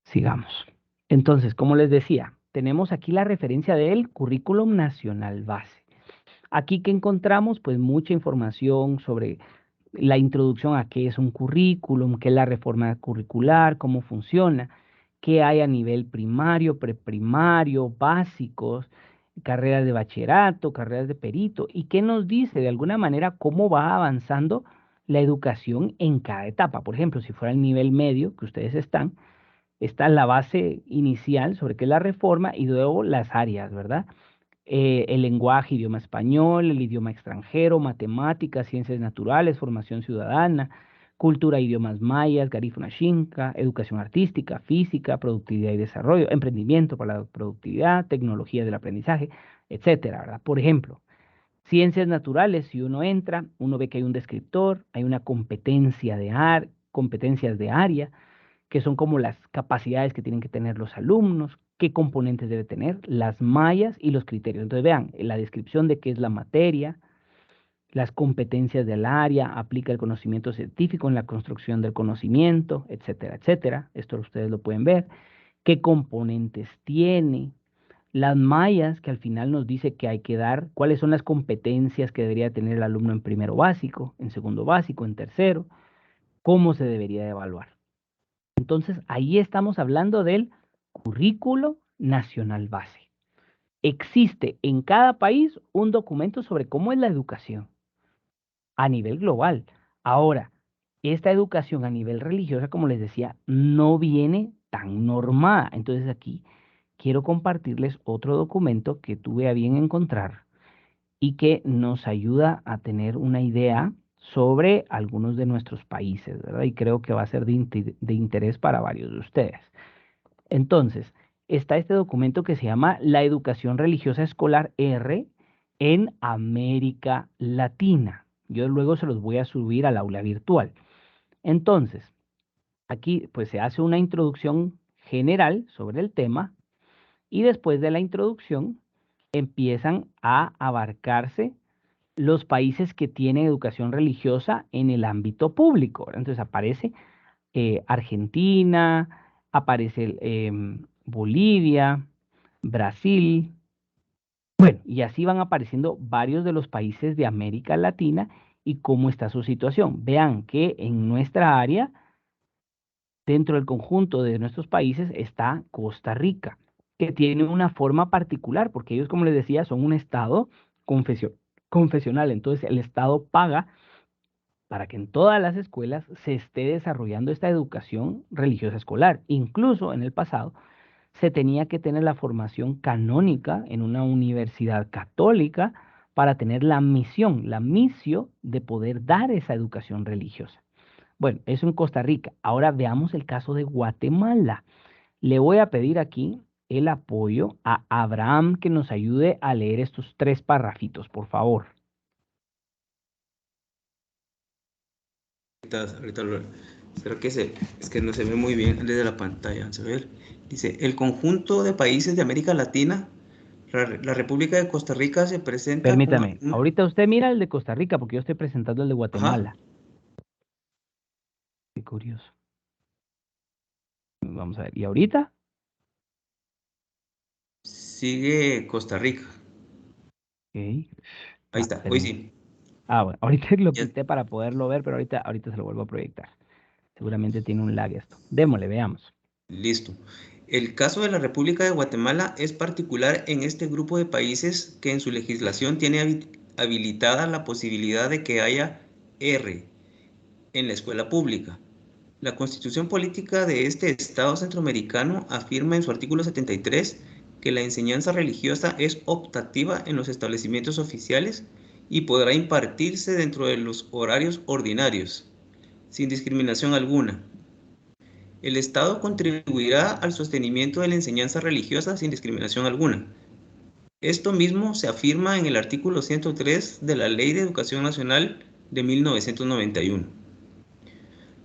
Sigamos. Entonces, como les decía, tenemos aquí la referencia del Currículum Nacional Base. Aquí que encontramos, pues mucha información sobre la introducción a qué es un currículum, qué es la reforma curricular, cómo funciona, qué hay a nivel primario, preprimario, básicos, carreras de bachillerato, carreras de perito, y qué nos dice de alguna manera cómo va avanzando la educación en cada etapa. Por ejemplo, si fuera el nivel medio que ustedes están, está la base inicial sobre qué es la reforma y luego las áreas, ¿verdad? El lenguaje, idioma español, el idioma extranjero, matemáticas, ciencias naturales, formación ciudadana, cultura, idiomas mayas, garífuna xinca, educación artística, física, productividad y desarrollo, emprendimiento para la productividad, tecnología del aprendizaje, etcétera, ¿verdad? Por ejemplo, ciencias naturales, si uno entra, uno ve que hay un descriptor, hay una competencia competencias de área, que son como las capacidades que tienen que tener los alumnos, qué componentes debe tener, las mallas y los criterios. Entonces vean, la descripción de qué es la materia, las competencias del área, aplica el conocimiento científico en la construcción del conocimiento, etcétera, etcétera. Esto ustedes lo pueden ver. ¿Qué componentes tiene? Las mallas, que al final nos dice que hay que dar, cuáles son las competencias que debería tener el alumno en primero básico, en segundo básico, en tercero, cómo se debería de evaluar. Entonces, ahí estamos hablando del currículo nacional base. Existe en cada país un documento sobre cómo es la educación a nivel global. Ahora, esta educación a nivel religiosa, como les decía, no viene tan normada. Entonces aquí quiero compartirles otro documento que tuve a bien encontrar y que nos ayuda a tener una idea sobre algunos de nuestros países, ¿verdad? Y creo que va a ser de interés para varios de ustedes. Entonces, está este documento que se llama La Educación Religiosa Escolar R en América Latina. Yo luego se los voy a subir al aula virtual. Entonces, aquí pues se hace una introducción general sobre el tema y después de la introducción empiezan a abarcarse los países que tienen educación religiosa en el ámbito público. Entonces aparece Argentina, aparece Bolivia, Brasil, bueno, y así van apareciendo varios de los países de América Latina y cómo está su situación. Vean que en nuestra área, dentro del conjunto de nuestros países, está Costa Rica, que tiene una forma particular, porque ellos, como les decía, son un estado confesional. Entonces, el estado paga para que en todas las escuelas se esté desarrollando esta educación religiosa escolar. Incluso en el pasado se tenía que tener la formación canónica en una universidad católica para tener la misión de poder dar esa educación religiosa. Bueno, eso en Costa Rica. Ahora veamos el caso de Guatemala. Le voy a pedir aquí el apoyo a Abraham que nos ayude a leer estos tres parrafitos, por favor. Espero que es que no se ve muy bien desde la pantalla. Vamos a ver. Dice, el conjunto de países de América Latina, la República de Costa Rica se presenta como Permítame, ahorita usted mira el de Costa Rica porque yo estoy presentando el de ajá, Guatemala. Qué curioso. Vamos a ver. ¿Y ahorita? sigue Costa Rica. Ok. Ahí está, hoy Permítame. sí. Ah, bueno, ahorita lo Ya, quité para poderlo ver, pero ahorita se lo vuelvo a proyectar. Seguramente tiene un lag esto. Démosle, veamos. listo. El caso de la República de Guatemala es particular en este grupo de países que en su legislación tiene habilitada la posibilidad de que haya R en la escuela pública. La Constitución Política de este Estado centroamericano afirma en su artículo 73 que la enseñanza religiosa es optativa en los establecimientos oficiales y podrá impartirse dentro de los horarios ordinarios, sin discriminación alguna. El Estado contribuirá al sostenimiento de la enseñanza religiosa sin discriminación alguna. Esto mismo se afirma en el artículo 103 de la Ley de Educación Nacional de 1991.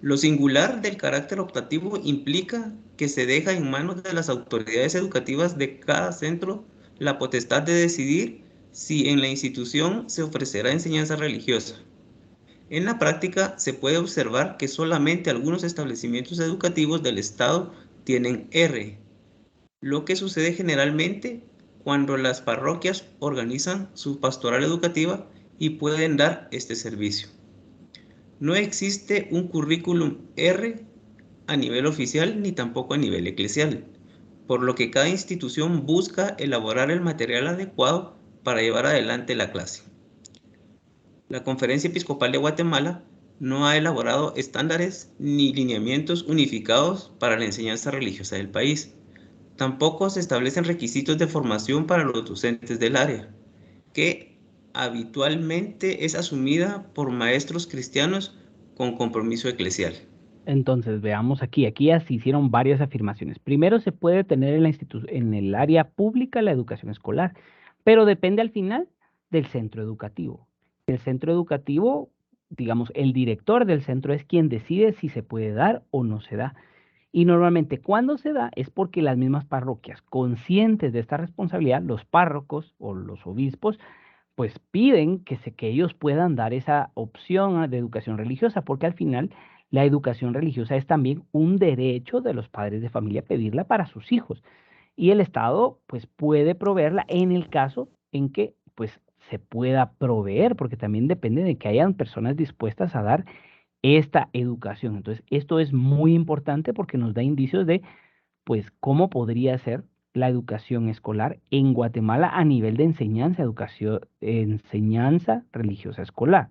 Lo singular del carácter optativo implica que se deja en manos de las autoridades educativas de cada centro la potestad de decidir si en la institución se ofrecerá enseñanza religiosa. En la práctica se puede observar que solamente algunos establecimientos educativos del Estado tienen R, lo que sucede generalmente cuando las parroquias organizan su pastoral educativa y pueden dar este servicio. No existe un currículum R a nivel oficial ni tampoco a nivel eclesial, por lo que cada institución busca elaborar el material adecuado para llevar adelante la clase. La Conferencia Episcopal de Guatemala no ha elaborado estándares ni lineamientos unificados para la enseñanza religiosa del país. Tampoco se establecen requisitos de formación para los docentes del área, que habitualmente es asumida por maestros cristianos con compromiso eclesial. Entonces, veamos aquí ya se hicieron varias afirmaciones. Primero, se puede tener en en el área pública la educación escolar, pero depende al final del centro educativo. El centro educativo, digamos, el director del centro es quien decide si se puede dar o no se da. Y normalmente cuando se da es porque las mismas parroquias, conscientes de esta responsabilidad, los párrocos o los obispos, pues piden que ellos puedan dar esa opción de educación religiosa, porque al final la educación religiosa es también un derecho de los padres de familia pedirla para sus hijos. Y el Estado pues puede proveerla en el caso en que pues se pueda proveer, porque también depende de que hayan personas dispuestas a dar esta educación. Entonces, esto es muy importante porque nos da indicios de pues cómo podría ser la educación escolar en Guatemala a nivel de enseñanza religiosa escolar.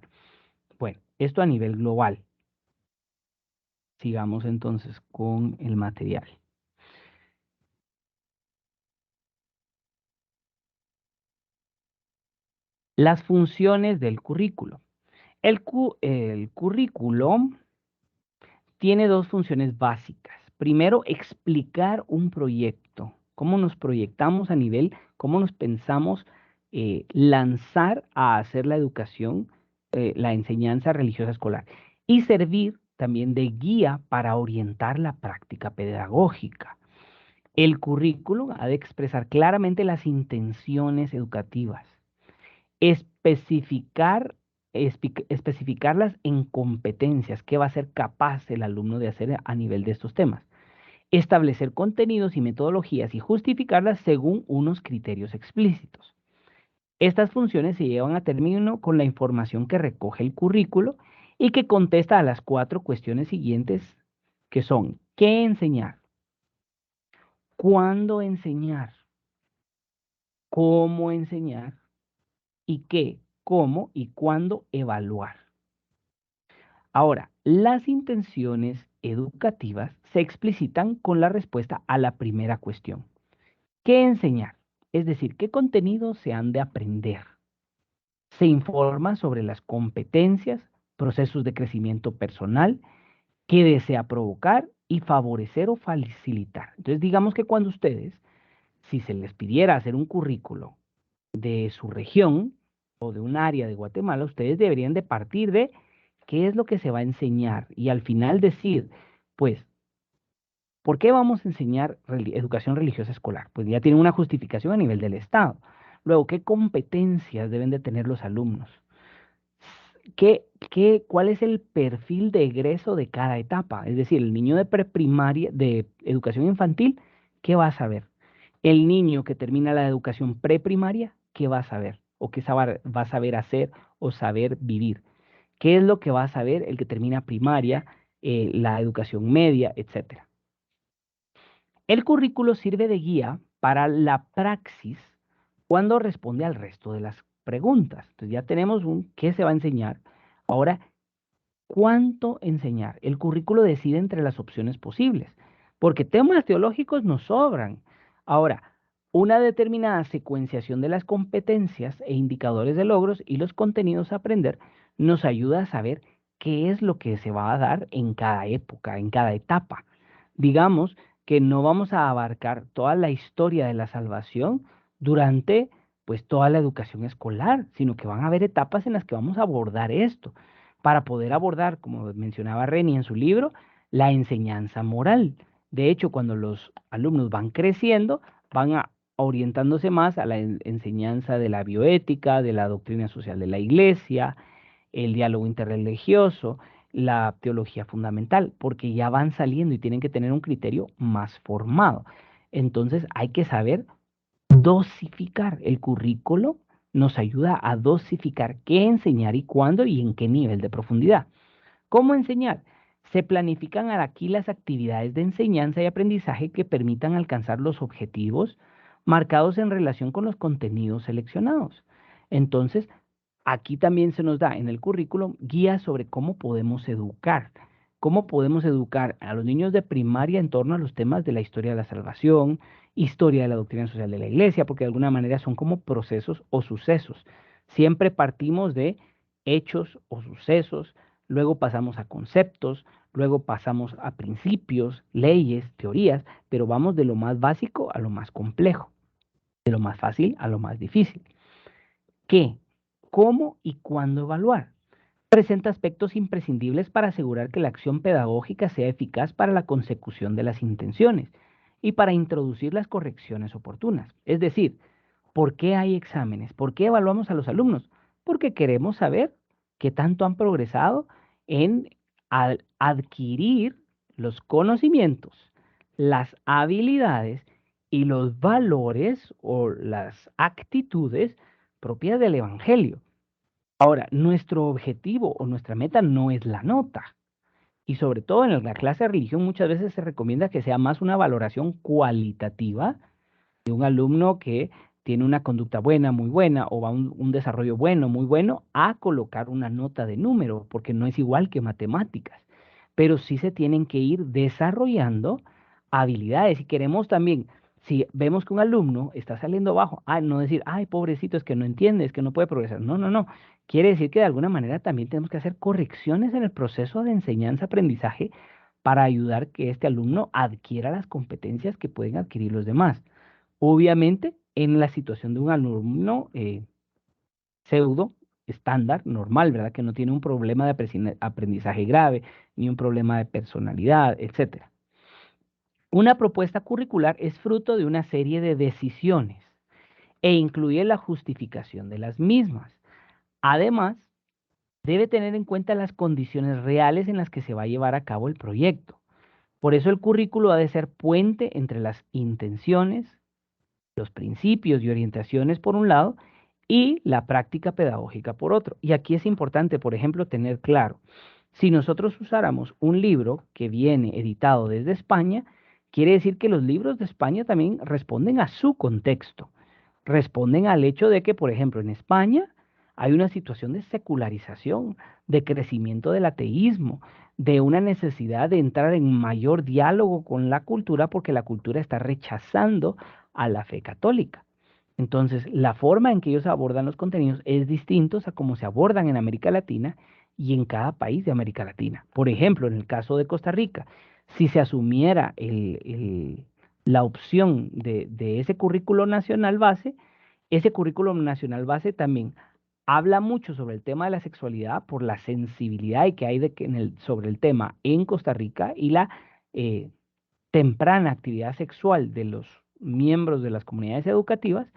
Bueno, esto a nivel global. Sigamos entonces con el material. Las funciones del currículo. El currículo tiene dos funciones básicas. Primero, explicar un proyecto, cómo nos proyectamos a nivel, cómo nos pensamos lanzar a hacer la educación, la enseñanza religiosa escolar y servir también de guía para orientar la práctica pedagógica. El currículo ha de expresar claramente las intenciones educativas, especificar, especificarlas en competencias, qué va a ser capaz el alumno de hacer a nivel de estos temas, establecer contenidos y metodologías y justificarlas según unos criterios explícitos. Estas funciones se llevan a término con la información que recoge el currículo y que contesta a las cuatro cuestiones siguientes, que son: ¿qué enseñar? ¿Cuándo enseñar? ¿Cómo enseñar? ¿Y qué, cómo y cuándo evaluar? Ahora, las intenciones educativas se explicitan con la respuesta a la primera cuestión. ¿Qué enseñar? Es decir, ¿qué contenidos se han de aprender? Se informa sobre las competencias, procesos de crecimiento personal que desea provocar y favorecer o facilitar. Entonces, digamos que cuando ustedes, si se les pidiera hacer un currículo de su región o de un área de Guatemala, ustedes deberían de partir de qué es lo que se va a enseñar y al final decir, pues, ¿por qué vamos a enseñar educación religiosa escolar? Pues ya tiene una justificación a nivel del Estado. Luego, ¿qué competencias deben de tener los alumnos? ¿Cuál es el perfil de egreso de cada etapa? Es decir, el niño de preprimaria, de educación infantil, ¿qué va a saber? El niño que termina la educación preprimaria, ¿qué va a saber? ¿O qué va a saber hacer o saber vivir? ¿Qué es lo que va a saber el que termina primaria, la educación media, etcétera? El currículo sirve de guía para la praxis cuando responde al resto de las preguntas. Entonces ya tenemos un qué se va a enseñar. Ahora, ¿cuánto enseñar? El currículo decide entre las opciones posibles, porque temas teológicos nos sobran. Ahora, una determinada secuenciación de las competencias e indicadores de logros y los contenidos a aprender nos ayuda a saber qué es lo que se va a dar en cada época, en cada etapa. Digamos que no vamos a abarcar toda la historia de la salvación durante pues toda la educación escolar, sino que van a haber etapas en las que vamos a abordar esto para poder abordar, como mencionaba Reni en su libro, la enseñanza moral. De hecho, cuando los alumnos van creciendo, orientándose más a la enseñanza de la bioética, de la doctrina social de la iglesia, el diálogo interreligioso, la teología fundamental, porque ya van saliendo y tienen que tener un criterio más formado. Entonces hay que saber dosificar. El currículo nos ayuda a dosificar qué enseñar y cuándo y en qué nivel de profundidad. ¿Cómo enseñar? Se planifican aquí las actividades de enseñanza y aprendizaje que permitan alcanzar los objetivos marcados en relación con los contenidos seleccionados. Entonces, aquí también se nos da en el currículum guías sobre cómo podemos educar a los niños de primaria en torno a los temas de la historia de la salvación, historia de la doctrina social de la iglesia, porque de alguna manera son como procesos o sucesos. Siempre partimos de hechos o sucesos, luego pasamos a conceptos, luego pasamos a principios, leyes, teorías, pero vamos de lo más básico a lo más complejo, de lo más fácil a lo más difícil. ¿Qué? ¿Cómo y cuándo evaluar? Presenta aspectos imprescindibles para asegurar que la acción pedagógica sea eficaz para la consecución de las intenciones y para introducir las correcciones oportunas. Es decir, ¿por qué hay exámenes? ¿Por qué evaluamos a los alumnos? Porque queremos saber qué tanto han progresado en adquirir los conocimientos, las habilidades y los valores o las actitudes propias del Evangelio. Ahora, nuestro objetivo o nuestra meta no es la nota. Y sobre todo en la clase de religión muchas veces se recomienda que sea más una valoración cualitativa de un alumno que tiene una conducta buena, muy buena, o va un desarrollo bueno, muy bueno, a colocar una nota de número, porque no es igual que matemáticas. Pero sí se tienen que ir desarrollando habilidades. Y queremos también, si vemos que un alumno está saliendo bajo, no decir, ay, pobrecito, es que no entiende, es que no puede progresar. No, no, no. Quiere decir que de alguna manera también tenemos que hacer correcciones en el proceso de enseñanza-aprendizaje para ayudar que este alumno adquiera las competencias que pueden adquirir los demás. Obviamente, en la situación de un alumno pseudo, estándar, normal, ¿verdad? Que no tiene un problema de aprendizaje grave, ni un problema de personalidad, etcétera. Una propuesta curricular es fruto de una serie de decisiones e incluye la justificación de las mismas. Además, debe tener en cuenta las condiciones reales en las que se va a llevar a cabo el proyecto. Por eso el currículo ha de ser puente entre las intenciones, los principios y orientaciones por un lado y la práctica pedagógica por otro. Y aquí es importante, por ejemplo, tener claro, si nosotros usáramos un libro que viene editado desde España, quiere decir que los libros de España también responden a su contexto, responden al hecho de que, por ejemplo, en España hay una situación de secularización, de crecimiento del ateísmo, de una necesidad de entrar en mayor diálogo con la cultura porque la cultura está rechazando a la fe católica. Entonces, la forma en que ellos abordan los contenidos es distinta a cómo se abordan en América Latina y en cada país de América Latina. Por ejemplo, en el caso de Costa Rica, si se asumiera la opción de ese currículo nacional base, ese currículo nacional base también habla mucho sobre el tema de la sexualidad por la sensibilidad que hay sobre el tema en Costa Rica y la eh, temprana actividad sexual de los miembros de las comunidades educativas,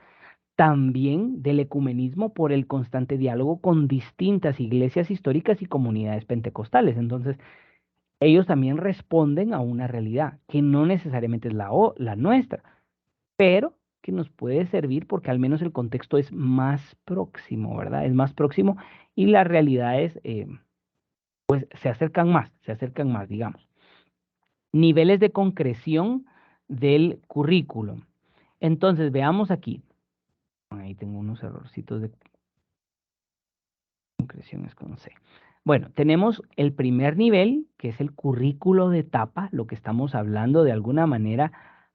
también del ecumenismo por el constante diálogo con distintas iglesias históricas y comunidades pentecostales. Entonces, ellos también responden a una realidad que no necesariamente es la nuestra, pero que nos puede servir porque al menos el contexto es más próximo, ¿verdad? Es más próximo y las realidades pues se acercan más, digamos. Niveles de concreción del currículum. Entonces, veamos aquí. Ahí tengo unos errorcitos de concreciones con C. Bueno, tenemos el primer nivel, que es el currículo de etapa, lo que estamos hablando de alguna manera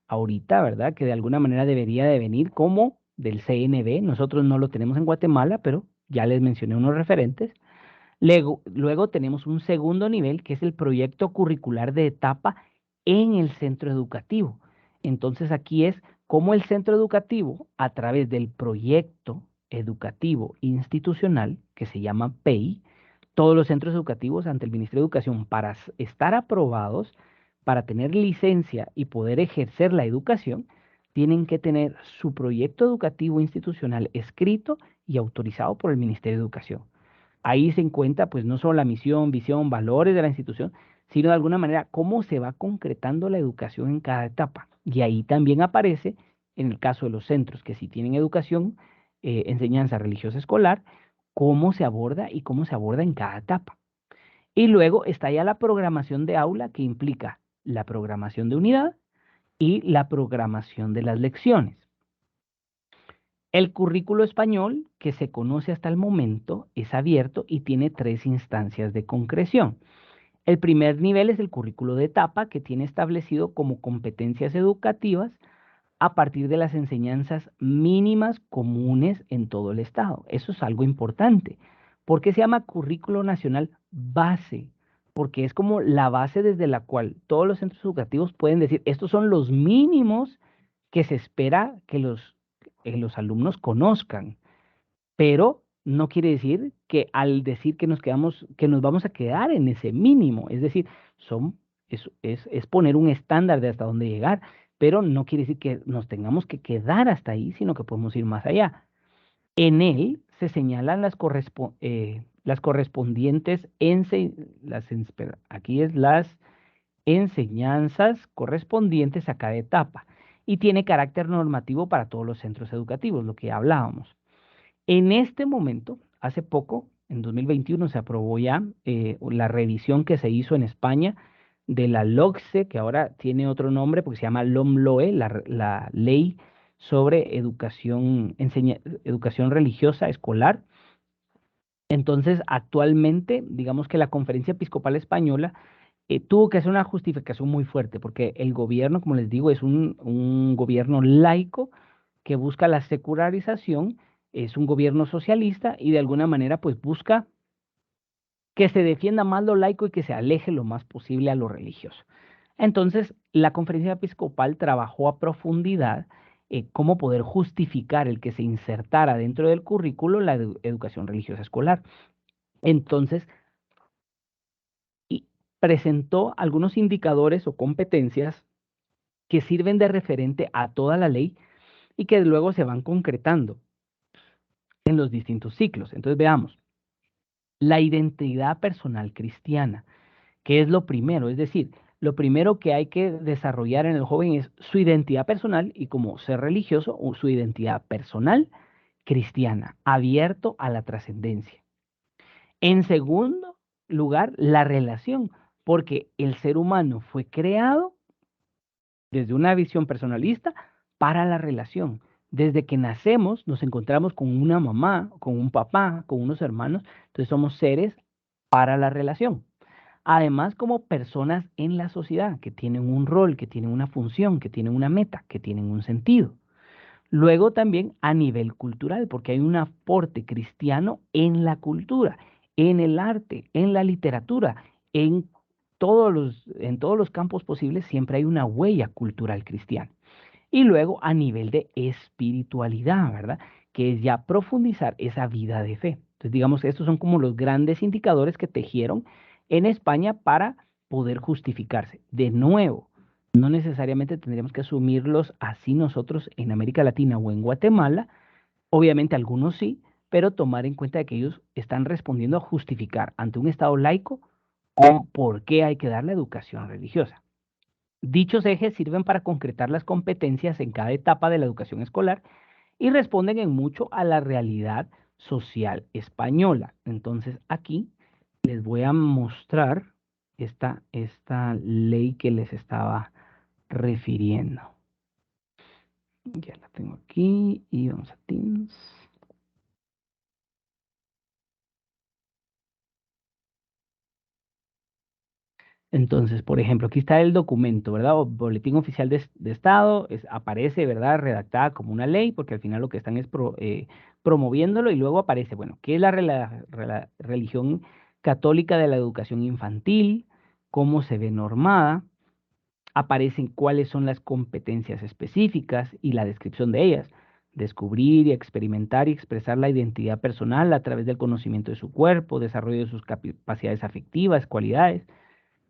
ahorita, ¿verdad? Que de alguna manera debería de venir como del CNB. Nosotros no lo tenemos en Guatemala, pero ya les mencioné unos referentes. Luego tenemos un segundo nivel, que es el proyecto curricular de etapa en el centro educativo. Entonces aquí es cómo el centro educativo, a través del proyecto educativo institucional, que se llama PEI, todos los centros educativos ante el Ministerio de Educación, para estar aprobados, para tener licencia y poder ejercer la educación, tienen que tener su proyecto educativo institucional escrito y autorizado por el Ministerio de Educación. Ahí se encuentra pues no solo la misión, visión, valores de la institución, sino de alguna manera cómo se va concretando la educación en cada etapa. Y ahí también aparece, en el caso de los centros que sí tienen educación, enseñanza religiosa escolar, cómo se aborda y cómo se aborda en cada etapa. Y luego está ya la programación de aula que implica la programación de unidad y la programación de las lecciones. El currículo español que se conoce hasta el momento es abierto y tiene 3 instancias de concreción. El primer nivel es el currículo de etapa que tiene establecido como competencias educativas a partir de las enseñanzas mínimas comunes en todo el estado. Eso es algo importante. ¿Por qué se llama currículo nacional base? Porque es como la base desde la cual todos los centros educativos pueden decir, estos son los mínimos que se espera que los alumnos conozcan, pero no quiere decir que al decir que nos quedamos, que nos vamos a quedar en ese mínimo, es decir, son, es poner un estándar de hasta dónde llegar, pero no quiere decir que nos tengamos que quedar hasta ahí, sino que podemos ir más allá. En él se señalan las correspondientes aquí es las enseñanzas correspondientes a cada etapa y tiene carácter normativo para todos los centros educativos, lo que ya hablábamos. En este momento, hace poco, en 2021, se aprobó ya la revisión que se hizo en España de la LOCSE, que ahora tiene otro nombre porque se llama LOMLOE, la ley sobre educación religiosa escolar. Entonces, actualmente, digamos que la Conferencia Episcopal Española tuvo que hacer una justificación muy fuerte, porque el gobierno, como les digo, es un gobierno laico que busca la secularización, es un gobierno socialista y de alguna manera pues busca que se defienda más lo laico y que se aleje lo más posible a lo religioso. Entonces, la conferencia episcopal trabajó a profundidad cómo poder justificar el que se insertara dentro del currículo la educación religiosa escolar. Entonces, y presentó algunos indicadores o competencias que sirven de referente a toda la ley y que luego se van concretando en los distintos ciclos. Entonces veamos, la identidad personal cristiana, que es lo primero, es decir, lo primero que hay que desarrollar en el joven es su identidad personal y como ser religioso, o su identidad personal cristiana, abierto a la trascendencia. En segundo lugar, la relación, porque el ser humano fue creado desde una visión personalista para la relación. Desde que nacemos nos encontramos con una mamá, con un papá, con unos hermanos, entonces somos seres para la relación. Además, como personas en la sociedad que tienen un rol, que tienen una función, que tienen una meta, que tienen un sentido. Luego también a nivel cultural, porque hay un aporte cristiano en la cultura, en el arte, en la literatura, en todos los campos posibles siempre hay una huella cultural cristiana. Y luego a nivel de espiritualidad, ¿verdad? Que es ya profundizar esa vida de fe. Entonces, digamos, estos son como los grandes indicadores que tejieron en España para poder justificarse. De nuevo, no necesariamente tendríamos que asumirlos así nosotros en América Latina o en Guatemala. Obviamente algunos sí, pero tomar en cuenta que ellos están respondiendo a justificar ante un Estado laico o por qué hay que dar la educación religiosa. Dichos ejes sirven para concretar las competencias en cada etapa de la educación escolar y responden en mucho a la realidad social española. Entonces aquí les voy a mostrar esta ley que les estaba refiriendo. Ya la tengo aquí y vamos a Teams. Entonces, por ejemplo, aquí está el documento, ¿verdad? O Boletín Oficial de Estado, aparece, ¿verdad? Redactada como una ley, porque al final lo que están es promoviéndolo y luego aparece, bueno, ¿qué es la religión católica de la educación infantil? ¿Cómo se ve normada? Aparecen cuáles son las competencias específicas y la descripción de ellas. Descubrir y experimentar y expresar la identidad personal a través del conocimiento de su cuerpo, desarrollo de sus capacidades afectivas, cualidades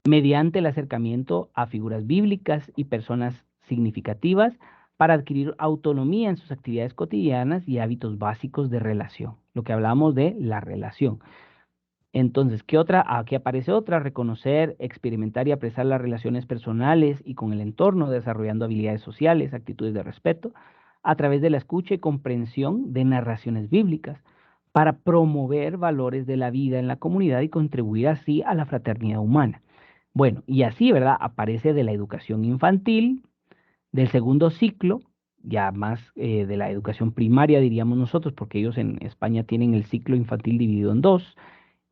mediante el acercamiento a figuras bíblicas y personas significativas para adquirir autonomía en sus actividades cotidianas y hábitos básicos de relación. Lo que hablamos de la relación. Entonces, ¿qué otra? Aquí aparece otra, reconocer, experimentar y apreciar las relaciones personales y con el entorno, desarrollando habilidades sociales, actitudes de respeto, a través de la escucha y comprensión de narraciones bíblicas, para promover valores de la vida en la comunidad y contribuir así a la fraternidad humana. Bueno, y así, ¿verdad? Aparece de la educación infantil, del segundo ciclo, ya más de la educación primaria, diríamos nosotros, porque ellos en España tienen el ciclo infantil dividido en dos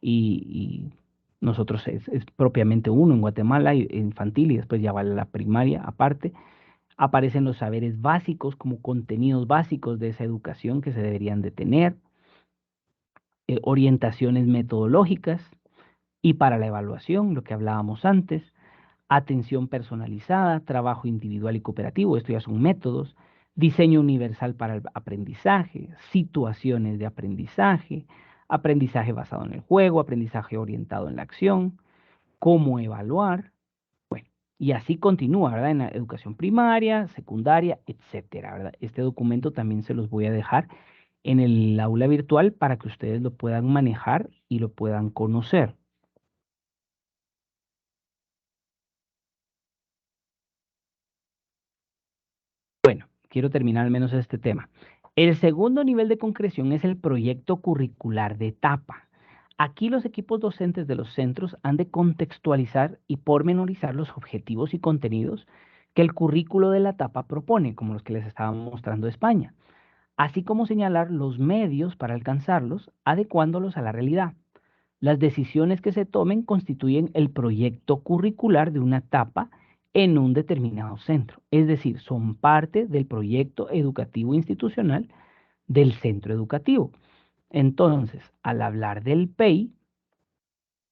y nosotros es propiamente uno en Guatemala, infantil, y después ya va la primaria aparte. Aparecen los saberes básicos como contenidos básicos de esa educación que se deberían de tener, orientaciones metodológicas y para la evaluación, lo que hablábamos antes, atención personalizada, trabajo individual y cooperativo, esto ya son métodos, diseño universal para el aprendizaje, situaciones de aprendizaje, aprendizaje basado en el juego, aprendizaje orientado en la acción, cómo evaluar, bueno, y así continúa, ¿verdad? En la educación primaria, secundaria, etcétera, ¿verdad? Este documento también se los voy a dejar en el aula virtual para que ustedes lo puedan manejar y lo puedan conocer. Bueno, quiero terminar al menos este tema. El segundo nivel de concreción es el proyecto curricular de etapa. Aquí los equipos docentes de los centros han de contextualizar y pormenorizar los objetivos y contenidos que el currículo de la etapa propone, como los que les estaba mostrando de España, así como señalar los medios para alcanzarlos, adecuándolos a la realidad. Las decisiones que se tomen constituyen el proyecto curricular de una etapa en un determinado centro, es decir, son parte del proyecto educativo institucional del centro educativo. Entonces, al hablar del PEI,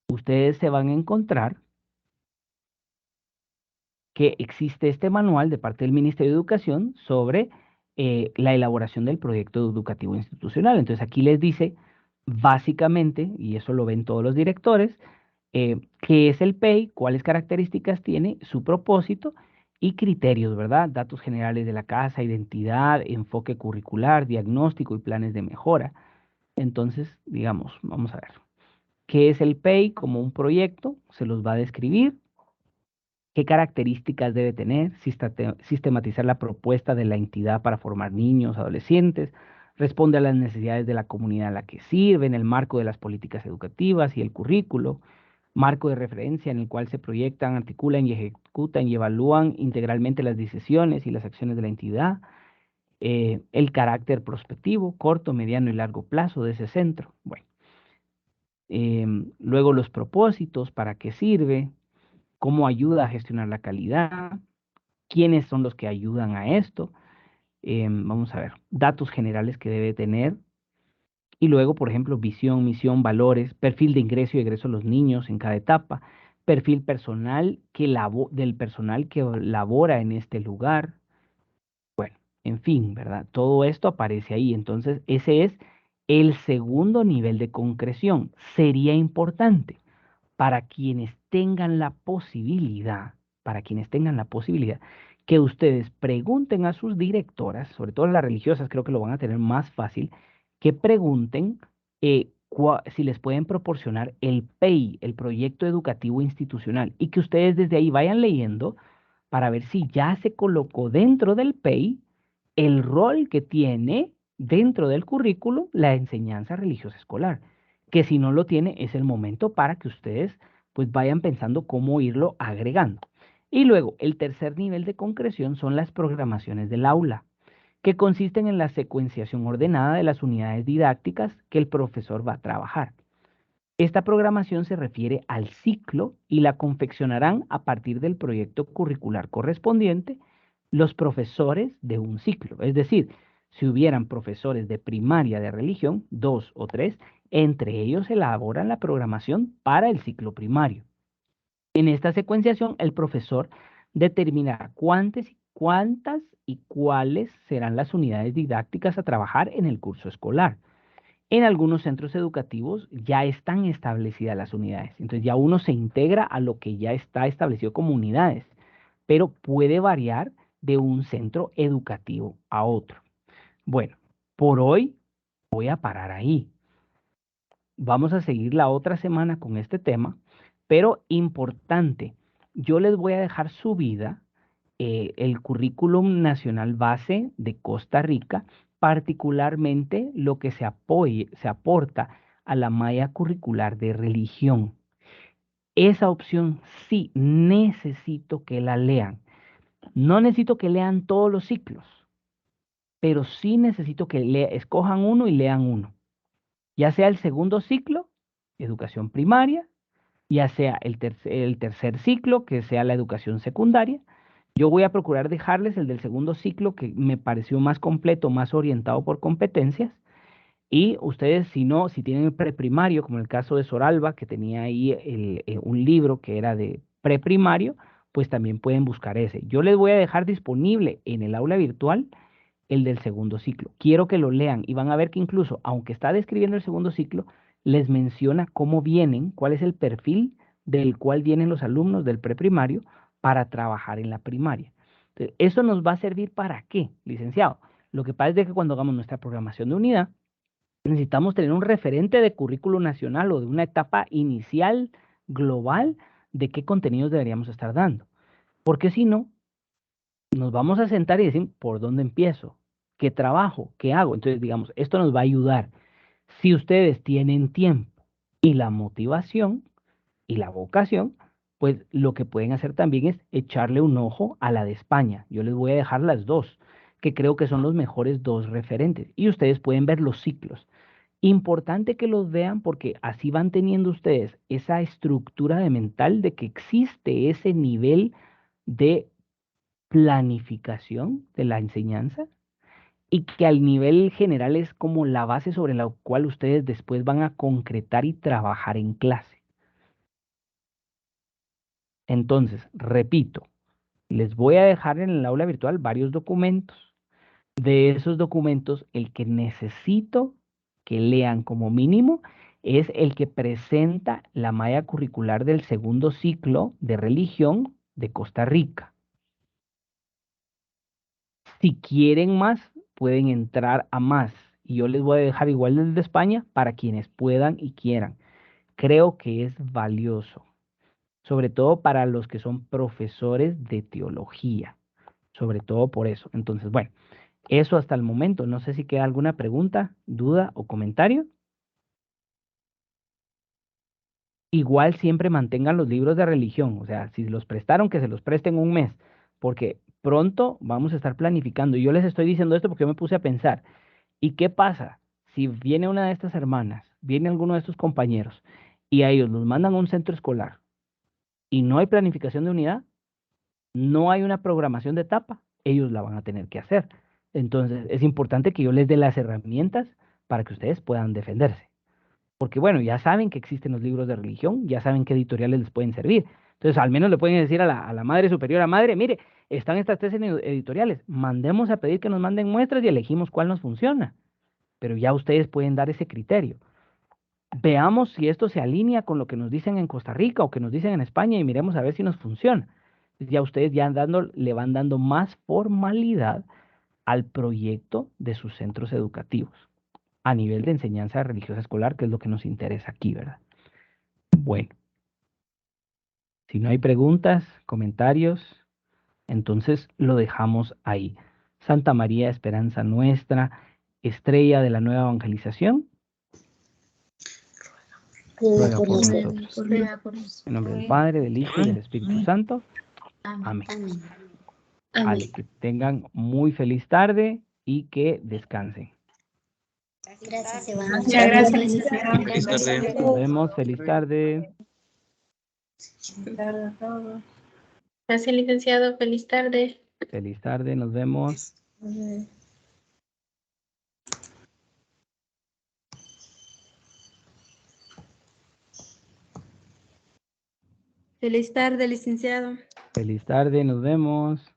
ustedes se van a encontrar que existe este manual de parte del Ministerio de Educación sobre la elaboración del proyecto educativo institucional. Entonces, aquí les dice básicamente, y eso lo ven todos los directores, qué es el PEI, cuáles características tiene, su propósito y criterios, ¿verdad? Datos generales de la casa, identidad, enfoque curricular, diagnóstico y planes de mejora. Entonces, digamos, vamos a ver, ¿qué es el PEI como un proyecto? Se los va a describir, qué características debe tener, sistematizar la propuesta de la entidad para formar niños, adolescentes, responde a las necesidades de la comunidad a la que sirve, en el marco de las políticas educativas y el currículo, marco de referencia en el cual se proyectan, articulan y ejecutan y evalúan integralmente las decisiones y las acciones de la entidad, el carácter prospectivo, corto, mediano y largo plazo de ese centro. Bueno, luego los propósitos, para qué sirve, cómo ayuda a gestionar la calidad, quiénes son los que ayudan a esto. Vamos a ver, datos generales que debe tener. Y luego, por ejemplo, visión, misión, valores, perfil de ingreso y egreso de los niños en cada etapa, perfil personal del personal que labora en este lugar. Bueno, en fin, ¿verdad? Todo esto aparece ahí. Entonces, ese es el segundo nivel de concreción. Sería importante para quienes tengan la posibilidad, para quienes tengan la posibilidad, que ustedes pregunten a sus directoras, sobre todo las religiosas, creo que lo van a tener más fácil, que pregunten si les pueden proporcionar el PEI, el proyecto educativo institucional, y que ustedes desde ahí vayan leyendo para ver si ya se colocó dentro del PEI el rol que tiene dentro del currículo la enseñanza religiosa escolar, que si no lo tiene es el momento para que ustedes pues vayan pensando cómo irlo agregando. Y luego, el tercer nivel de concreción son las programaciones del aula, que consisten en la secuenciación ordenada de las unidades didácticas que el profesor va a trabajar. Esta programación se refiere al ciclo y la confeccionarán a partir del proyecto curricular correspondiente los profesores de un ciclo. Es decir, si hubieran profesores de primaria de religión, dos o tres, entre ellos elaboran la programación para el ciclo primario. En esta secuenciación, el profesor determinará cuántas y cuáles serán las unidades didácticas a trabajar en el curso escolar. En algunos centros educativos ya están establecidas las unidades, entonces ya uno se integra a lo que ya está establecido como unidades, pero puede variar de un centro educativo a otro. Bueno, por hoy voy a parar ahí. Vamos a seguir la otra semana con este tema, pero importante, yo les voy a dejar subida el currículum nacional base de Costa Rica, particularmente lo que se aporta a la malla curricular de religión. Esa opción sí necesito que la lean. No necesito que lean todos los ciclos, pero sí necesito que escojan uno y lean uno. Ya sea el segundo ciclo, educación primaria, ya sea el tercer ciclo, que sea la educación secundaria. Yo voy a procurar dejarles el del segundo ciclo, que me pareció más completo, más orientado por competencias. Y ustedes, si no, si tienen el preprimario, como el caso de Soralba, que tenía ahí un libro que era de preprimario, pues también pueden buscar ese. Yo les voy a dejar disponible en el aula virtual el del segundo ciclo. Quiero que lo lean y van a ver que incluso, aunque está describiendo el segundo ciclo, les menciona cómo vienen, cuál es el perfil del cual vienen los alumnos del preprimario para trabajar en la primaria. Entonces, ¿eso nos va a servir para qué, licenciado? Lo que pasa es de que cuando hagamos nuestra programación de unidad, necesitamos tener un referente de currículo nacional o de una etapa inicial global de qué contenidos deberíamos estar dando. Porque si no, nos vamos a sentar y decir, ¿por dónde empiezo? ¿Qué trabajo? ¿Qué hago? Entonces, digamos, esto nos va a ayudar. Si ustedes tienen tiempo y la motivación y la vocación, pues lo que pueden hacer también es echarle un ojo a la de España. Yo les voy a dejar las dos, que creo que son los mejores dos referentes. Y ustedes pueden ver los ciclos. Importante que los vean porque así van teniendo ustedes esa estructura de mental de que existe ese nivel de planificación de la enseñanza y que al nivel general es como la base sobre la cual ustedes después van a concretar y trabajar en clase. Entonces, repito, les voy a dejar en el aula virtual varios documentos. De esos documentos, el que necesito que lean como mínimo es el que presenta la malla curricular del segundo ciclo de religión de Costa Rica. Si quieren más, pueden entrar a más. Y yo les voy a dejar igual el de España para quienes puedan y quieran. Creo que es valioso, sobre todo para los que son profesores de teología, sobre todo por eso. Entonces, bueno, eso hasta el momento. No sé si queda alguna pregunta, duda o comentario. Igual siempre mantengan los libros de religión, o sea, si los prestaron, que se los presten un mes, porque pronto vamos a estar planificando. Y yo les estoy diciendo esto porque yo me puse a pensar, ¿y qué pasa si viene una de estas hermanas, viene alguno de estos compañeros y a ellos los mandan a un centro escolar y no hay planificación de unidad, no hay una programación de etapa? Ellos la van a tener que hacer. Entonces, es importante que yo les dé las herramientas para que ustedes puedan defenderse. Porque bueno, ya saben que existen los libros de religión, ya saben qué editoriales les pueden servir. Entonces, al menos le pueden decir a la madre superiora, madre, mire, están estas tres editoriales, mandemos a pedir que nos manden muestras y elegimos cuál nos funciona. Pero ya ustedes pueden dar ese criterio. Veamos si esto se alinea con lo que nos dicen en Costa Rica o que nos dicen en España y miremos a ver si nos funciona. Ya ustedes ya le van dando más formalidad al proyecto de sus centros educativos a nivel de enseñanza religiosa escolar, que es lo que nos interesa aquí, ¿verdad? Bueno, si no hay preguntas, comentarios, entonces lo dejamos ahí. Santa María, esperanza nuestra, estrella de la nueva evangelización, ruega por nosotros. En nombre del Padre, del Hijo y del Espíritu Santo. Amén. Vale, que tengan muy feliz tarde y que descansen. Gracias, Iván. Muchas gracias, licenciado. Feliz tarde. Nos vemos, feliz tarde. Gracias, licenciado. Feliz tarde. Feliz tarde, nos vemos. Feliz tarde, licenciado. Feliz tarde, nos vemos.